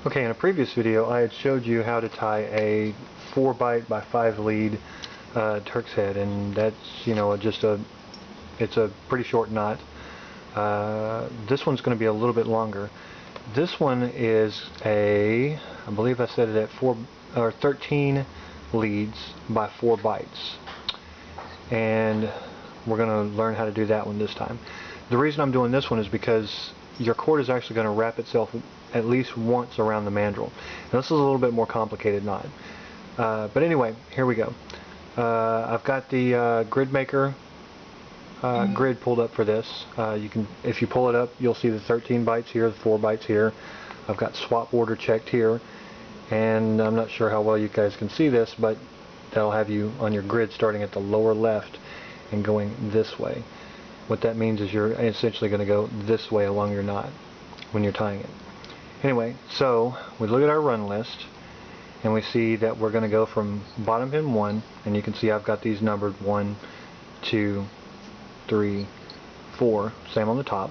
Okay, in a previous video I had showed you how to tie a 4 byte by 5 lead Turks head, and that's, you know, it's a pretty short knot. This one's going to be a little bit longer. This one is I believe I set it at 13 leads by 4 bytes, and we're going to learn how to do that one this time. The reason I'm doing this one is because your cord is actually going to wrap itself at least once around the mandrel. Now, this is a little bit more complicated knot. But anyway, here we go. I've got the grid maker grid pulled up for this. If you pull it up, you'll see the 13 bytes here, the 4 bytes here. I've got swap order checked here, and I'm not sure how well you guys can see this, but that'll have you on your grid starting at the lower left and going this way. What that means is you're essentially going to go this way along your knot when you're tying it. Anyway, so we look at our run list and we see that we're going to go from bottom pin 1, and you can see I've got these numbered 1, 2, 3, 4, same on the top.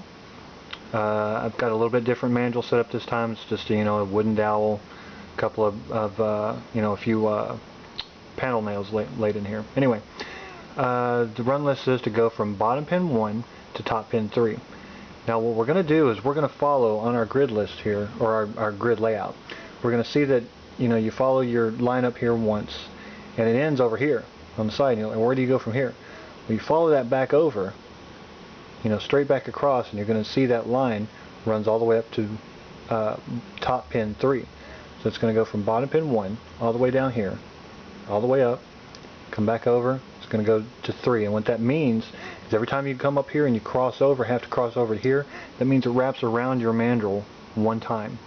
I've got a little bit different mandrel set up this time. It's just, you know, a wooden dowel, a couple of you know, a few panel nails laid in here. Anyway, the run list is to go from bottom pin 1 to top pin 3. Now what we're going to do is we're going to follow on our grid list here, or our grid layout. We're going to see that, you know, you follow your line up here once and it ends over here on the side. You know, and where do you go from here? Well, you follow that back over, you know, straight back across, and you're going to see that line runs all the way up to top pin 3. So it's going to go from bottom pin 1 all the way down here, all the way up, come back over. It's going to go to 3, and what that means is every time you come up here and you cross over, have to cross over to here, that means it wraps around your mandrel one time,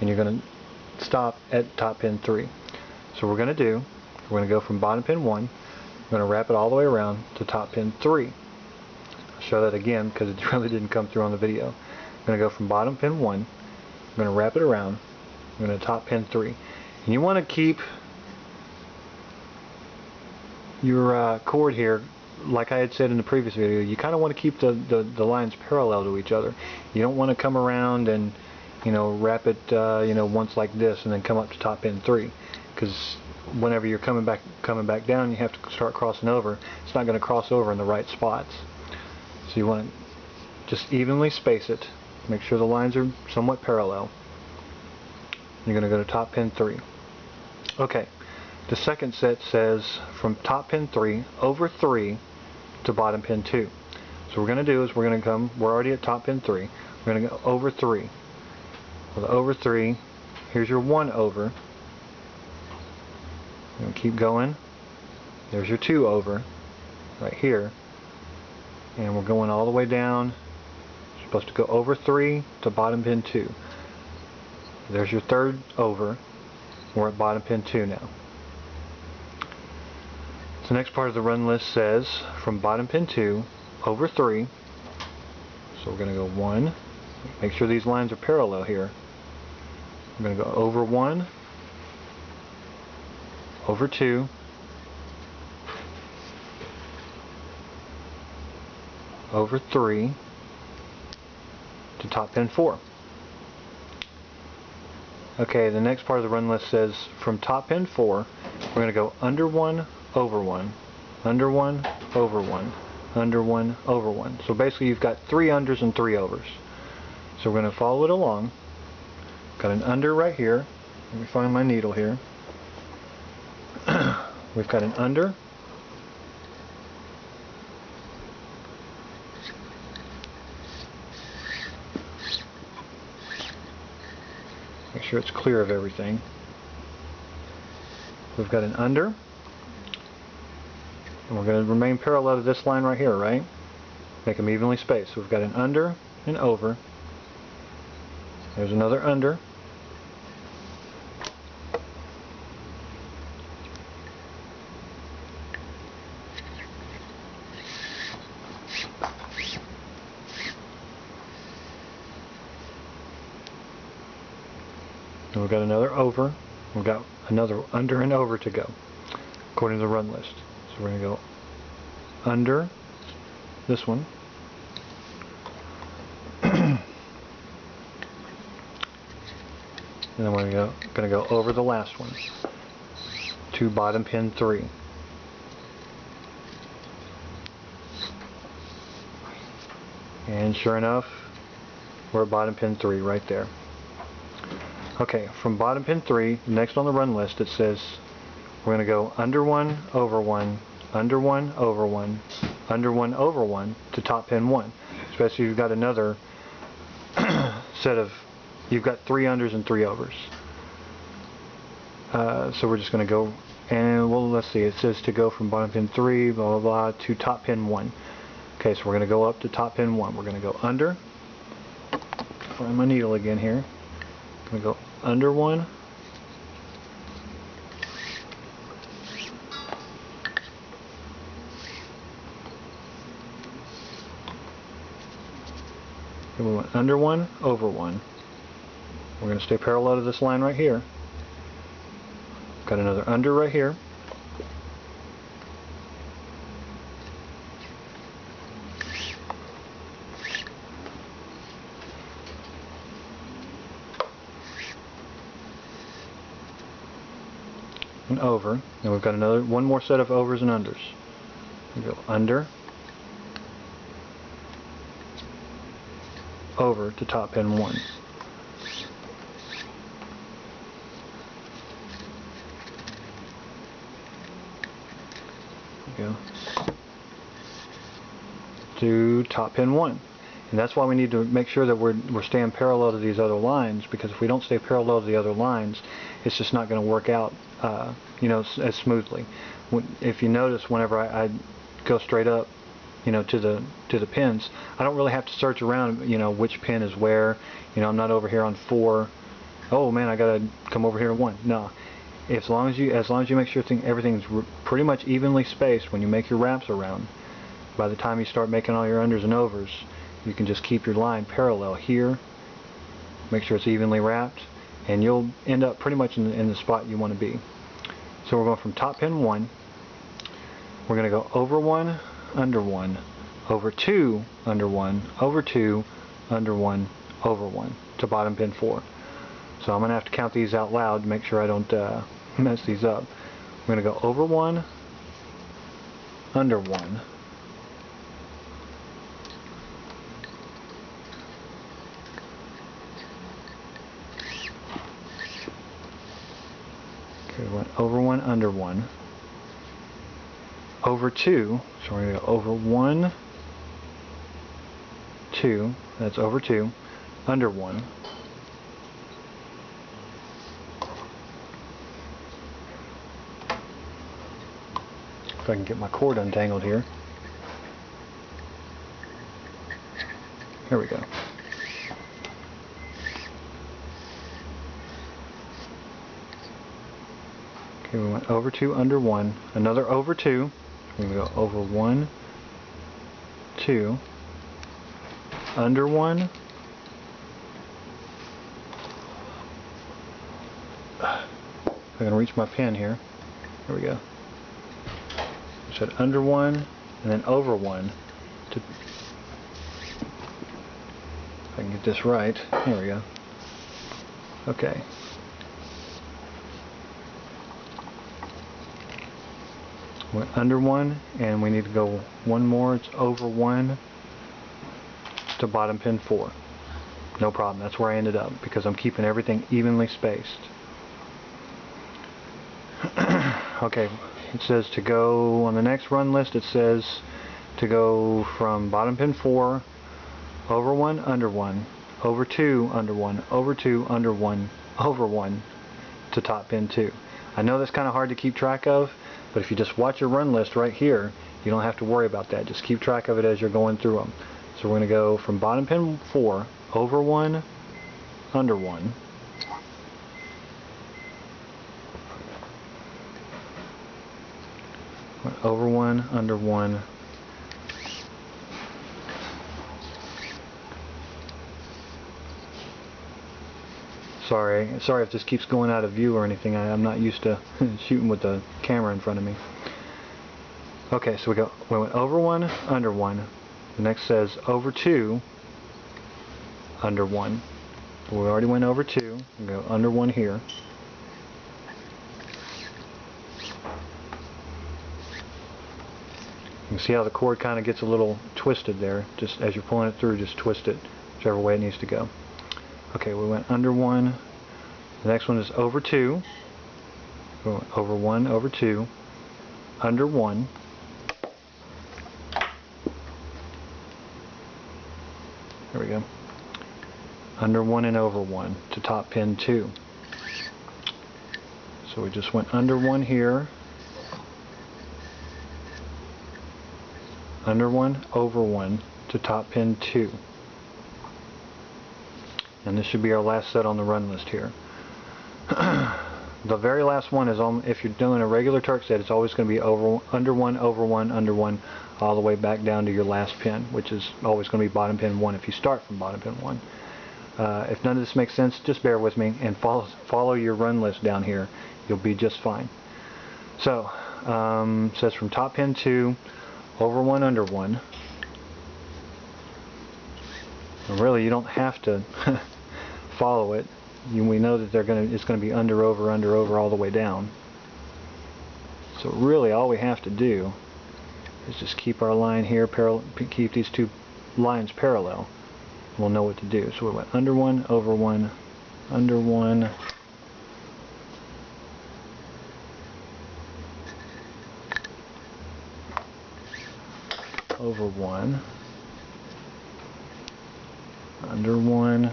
and you're going to stop at top pin 3. So we're going to go from bottom pin 1, we're going to wrap it all the way around to top pin 3. I'll show that again because it really didn't come through on the video. I'm going to go from bottom pin 1, I'm going to wrap it around, I'm going to top pin 3. And you want to keep your cord here, like I had said in the previous video, you kind of want to keep the lines parallel to each other. You don't want to come around and, you know, wrap it you know, once like this and then come up to top pin 3, because whenever you're coming back down, you have to start crossing over. It's not going to cross over in the right spots. So you want to just evenly space it, make sure the lines are somewhat parallel. You're going to go to top pin 3. Okay. The second set says from top pin 3 over 3 to bottom pin 2. So what we're going to do is we're already at top pin 3. We're going to go over 3. Well, the over 3, here's your 1 over. You're going to keep going. There's your 2 over right here. And we're going all the way down. You're supposed to go over 3 to bottom pin 2. There's your 3rd over. We're at bottom pin 2 now. The next part of the run list says from bottom pin 2 over 3. So we're going to go 1. Make sure these lines are parallel here. We're going to go over 1, over 2, over 3 to top pin 4. Okay, the next part of the run list says from top pin 4, we're going to go under 1, over 1, under 1, over 1, under 1, over 1. So basically you've got 3 unders and 3 overs. So we're going to follow it along. Got an under right here. Let me find my needle here. We've got an under. Make sure it's clear of everything. We've got an under. And we're going to remain parallel to this line right here, right? Make them evenly spaced. So we've got an under and over. There's another under. And we've got another over. We've got another under and over to go, according to the run list. So we're going to go under this one, and then we're going to go over the last one to bottom pin 3. And sure enough, we're at bottom pin 3 right there. Okay, from bottom pin 3, next on the run list, it says we're going to go under 1, over 1, under 1, over 1, under 1, over 1 to top pin 1. Especially if you've got another set of, you've got 3 unders and 3 overs. So we're just going to go, and well, let's see, it says to go from bottom pin 3, blah, blah, blah, to top pin 1. Okay, so we're going to go up to top pin 1. We're going to go under, find my needle again here, I'm going to go under 1, and we went under 1, over 1. We're going to stay parallel to this line right here. Got another under right here. And over. And we've got one more set of overs and unders. We go under, over to top pin 1. Go to top pin 1, and that's why we need to make sure that we're staying parallel to these other lines, because if we don't stay parallel to the other lines, it's just not going to work out you know, as smoothly. If you notice, whenever I go straight up, you know, to the pins, I don't really have to search around, you know, which pin is where. You know, I'm not over here on 4. Oh man, I gotta come over here to 1. No. As long as you make sure everything's pretty much evenly spaced when you make your wraps around, by the time you start making all your unders and overs, you can just keep your line parallel here, make sure it's evenly wrapped, and you'll end up pretty much in the spot you want to be. So we're going from top pin 1, we're going to go over 1, under 1, over 2, under 1, over 2, under 1, over 1 to bottom pin 4. So I'm going to have to count these out loud to make sure I don't mess these up. We're going to go over 1, under 1, okay, we went over 1, under 1, over 2, so we're going to go over 1, 2, that's over 2, under 1, if I can get my cord untangled here. Here we go. Okay, we went over 2, under 1, another over 2. We're going to go over 1, 2, under 1, I'm going to reach my pen here. There we go. I said under 1 and then over 1 to, if I can get this right. There we go. Okay. Went under 1 and we need to go one more. It's over 1 to bottom pin 4. No problem. That's where I ended up because I'm keeping everything evenly spaced. Okay. It says to go on the next run list, it says to go from bottom pin 4, over 1, under 1, over 2, under 1, over 2, under 1, over 1 to top pin 2. I know that's kind of hard to keep track of, but if you just watch your run list right here, you don't have to worry about that. Just keep track of it as you're going through them. So we're going to go from bottom pin 4, over 1, under 1, over 1, under 1, sorry if this keeps going out of view or anything. I'm not used to shooting with the camera in front of me. Okay, so we went over 1, under 1. The next says over 2, under 1. So we already went over 2. We'll go under 1 here. You can see how the cord kind of gets a little twisted there. Just as you're pulling it through, just twist it whichever way it needs to go. Okay, we went under 1. The next one is over 2. Go over 1, over 2, under 1. There we go. Under 1 and over 1 to top pin 2. So we just went under 1 here. Under 1, over 1 to top pin 2. And this should be our last set on the run list here. The very last one is on, if you're doing a regular Turks Head, it's always going to be under 1, over 1, under 1, all the way back down to your last pin, which is always going to be bottom pin 1 if you start from bottom pin 1. If none of this makes sense, just bear with me and follow your run list down here. You'll be just fine. So, says from top pin 2, over 1, under 1. And really, you don't have to follow it. We know that it's going to be under, over all the way down. So really, all we have to do is just keep our line here, keep these 2 lines parallel. We'll know what to do. So we went under 1, over 1, under 1, over 1, under 1,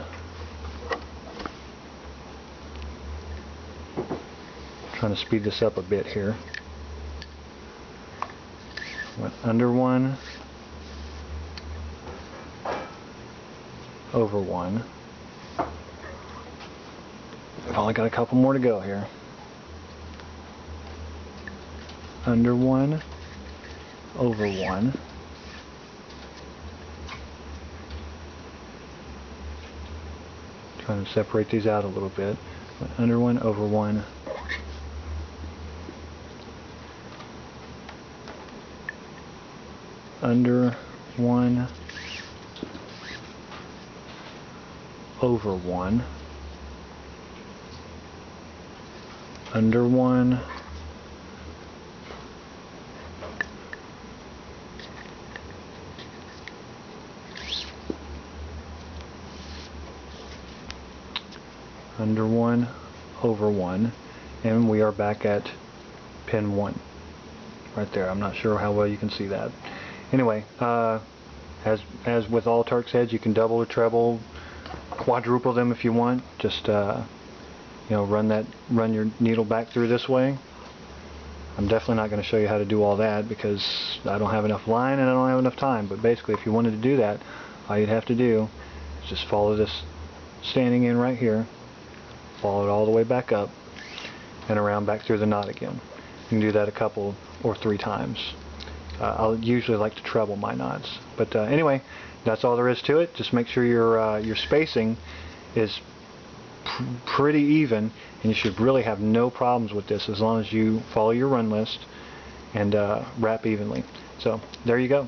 trying to speed this up a bit here. Went under 1, over 1. I've only got a couple more to go here. Under 1, over 1. Trying to separate these out a little bit. Went under 1, over 1. Under 1, over 1, under 1, under 1, over 1, and we are back at pin 1 right there. I'm not sure how well you can see that. Anyway, as with all Turks Heads, you can double or treble, quadruple them if you want. Just you know, run your needle back through this way. I'm definitely not going to show you how to do all that because I don't have enough line and I don't have enough time. But basically, if you wanted to do that, all you'd have to do is just follow this standing in right here, follow it all the way back up, and around back through the knot again. You can do that a couple or 3 times. I'll usually like to treble my knots. But anyway, that's all there is to it. Just make sure your spacing is pretty even, and you should really have no problems with this as long as you follow your run list and wrap evenly. So there you go.